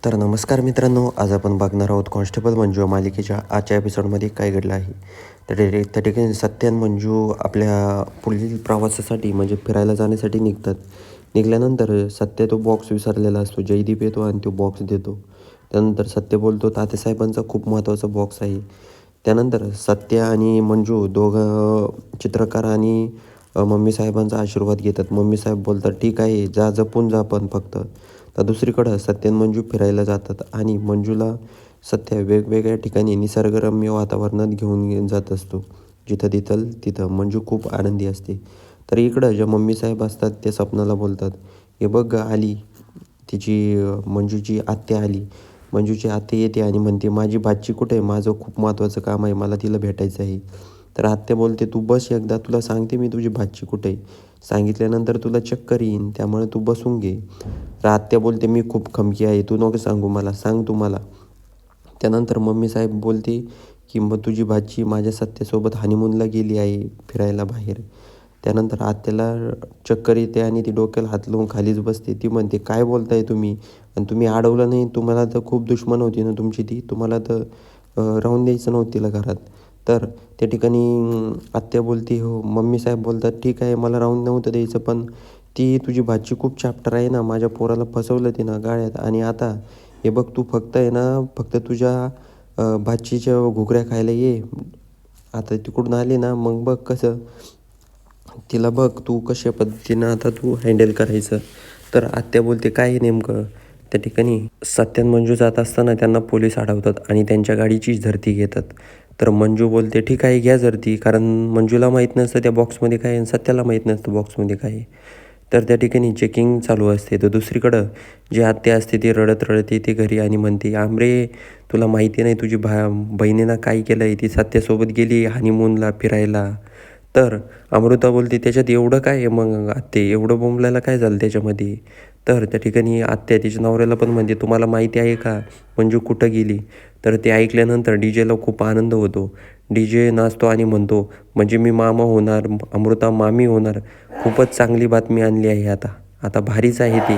तर नमस्कार मित्रांनो, आज आपण बघणार आहोत कॉन्स्टेबल मंजू मालिकेच्या आजच्या एपिसोडमध्ये काय घडलं आहे. त्या ठिकाणी सत्य आणि मंजू आपल्या पुढील प्रवासासाठी म्हणजे फिरायला जाण्यासाठी निघतात. निघाल्यानंतर सत्य तो बॉक्स विसरलेला असतो. जयदीप येतो आणि तो बॉक्स देतो. त्यानंतर सत्य बोलतो, तात्यासाहेबांचा खूप महत्त्वाचा बॉक्स आहे. त्यानंतर सत्य आणि मंजू दोघं चित्रकार आणि मम्मी साहेबांचा आशीर्वाद घेतात. मम्मी साहेब बोलतात, ठीक आहे, जा जपून जा पण फक्त. तर दुसरीकडं सत्य आणि मंजू फिरायला जातात आणि मंजूला सत्य वेगवेगळ्या ठिकाणी निसर्गरम्य वातावरणात घेऊन जात असतो. जिथं तिथं तिथं मंजू खूप आनंदी असते. तर इकडं ज्या मम्मी साहेब असतात ते स्वप्नाला बोलतात, हे बघ आली तिची मंजूची आत्या आली. मंजूची आत्या येते आणि म्हणते, माझी भाची कुठे आहे, माझं खूप महत्त्वाचं काम आहे, मला तिला भेटायचं आहे. तर आत्या बोलते, तू बस एकदा, तुला सांगते मी तुझी भाची कुठे आहे. सांगितल्यानंतर तुला चक्कर येईन, त्यामुळे तू बसून घे. तर आत्या बोलते, मी खूप खमकी आहे, तू नको सांगू मला, सांग तू मला. त्यानंतर मम्मी साहेब बोलते की मग तुझी भाची माझ्या सत्यासोबत हनीमूनला गेली आहे फिरायला बाहेर. त्यानंतर आत्याला चक्कर येते आणि ती डोक्याला हात लावून खालीच बसते. ती म्हणते, काय बोलताय तुम्ही, आणि तुम्ही अडवलं नाही, तुम्हाला तर खूप दुश्मन होती ना तुमची ती, तुम्हाला तर राहून द्यायचं नव्हतं तिला घरात. तर त्या ठिकाणी आत्या बोलते, हो. मम्मी साहेब बोलतात, ठीक आहे, मला राहून नव्हतं द्यायचं, पण ती तुझी भाची खूप चॅप्टर आहे ना, माझ्या पोराला फसवलं तिनं गाड्यात, आणि आता हे बघ, तू फक्त आहे ना, फक्त तुझ्या भाचीच्या घुगऱ्या खायला ये. आता तिकडून आली ना, मग बघ कसं तिला, बघ तू कशा पद्धतीनं आता तू हँडल करायचं. तर आत्या बोलते, काय आहे नेमकं. त्या ठिकाणी सत्य आणि मंजू जात असताना त्यांना पोलीस अडवतात आणि त्यांच्या गाडीची झडती घेतात. तर मंजू बोलते, ठीक आहे, घ्या झडती, कारण मंजूला माहीत नसतं त्या बॉक्समध्ये काय आहे आणि सत्याला माहीत नसतं बॉक्समध्ये काय आहे. तर त्या ठिकाणी चेकिंग चालू असते. तर दुसरीकडं जी आत्या असते ती रडत रडत येते घरी आणि म्हणते, आमरे, तुला माहिती नाही तुझी बहिणीनं काय केलं आहे, ती सत्यासोबत गेली हनीमूनला फिरायला. तर अमृता बोलते, त्याच्यात एवढं काय आहे मग आत्ते, एवढं बोंबलायला काय झालं त्याच्यामध्ये. तर त्या ठिकाणी आत्या तिच्या नवऱ्याला पण म्हणते, तुम्हाला माहिती आहे का मंजू कुठं गेली. तर ते ऐकल्यानंतर डीजेला खूप आनंद होतो. डीजे नाचतो आणि म्हणतो, म्हणजे मी मामा होणार, अमृता मामी होणार. खूपच चांगली बातमी आणली आहे आता, आता भारीच आहे ती.